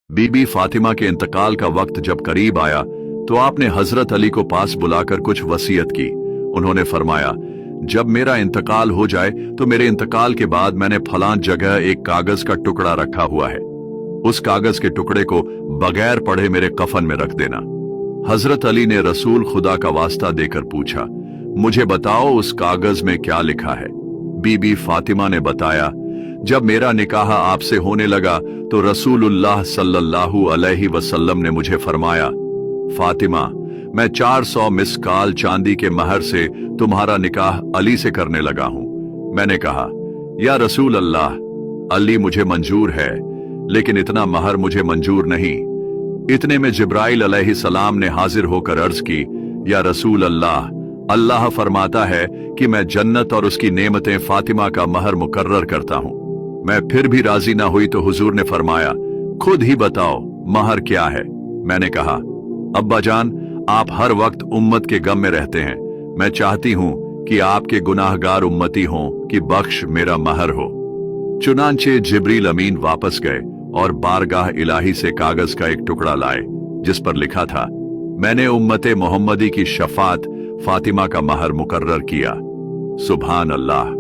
बीबी फातिमा के इंतकाल का वक्त जब करीब आया तो आपने हजरत अली को पास बुलाकर कुछ वसीयत की। उन्होंने फरमाया, जब मेरा इंतकाल हो जाए तो मेरे इंतकाल के बाद मैंने फलां जगह एक कागज का टुकड़ा रखा हुआ है, उस कागज के टुकड़े को बगैर पढ़े मेरे कफन में रख देना। हजरत अली ने रसूल खुदा का वास्ता देकर पूछा, मुझे बताओ उस कागज में क्या लिखा है। बीबी फातिमा ने बताया, जब मेरा निकाह आपसे होने लगा तो रसूलुल्लाह सल्लल्लाहु अलैहि वसल्लम ने मुझे फरमाया, फातिमा, मैं 400 मिस्काल चांदी के महर से तुम्हारा निकाह अली से करने लगा हूं। मैंने कहा, या रसूल अल्लाह, अली मुझे मंजूर है, लेकिन इतना महर मुझे मंजूर नहीं। इतने में जिब्राइल अलैहिस्सलाम ने हाजिर होकर अर्ज की, या रसूल अल्लाह, अल्लाह फरमाता है कि मैं जन्नत और उसकी नेमतें फातिमा का महर मुकर्रर करता हूं। मैं फिर भी राजी ना हुई तो हुजूर ने फरमाया, खुद ही बताओ महर क्या है। मैंने कहा, अब्बा जान, आप हर वक्त उम्मत के गम में रहते हैं, मैं चाहती हूं कि आपके गुनाहगार उम्मती हों कि बख्श मेरा महर हो। चुनांचे जिब्रील अमीन वापस गए और बारगाह इलाही से कागज का एक टुकड़ा लाए जिस पर लिखा था, मैंने उम्मते मोहम्मदी की शफात फातिमा का महर मुकर्रर किया। सुभान अल्लाह।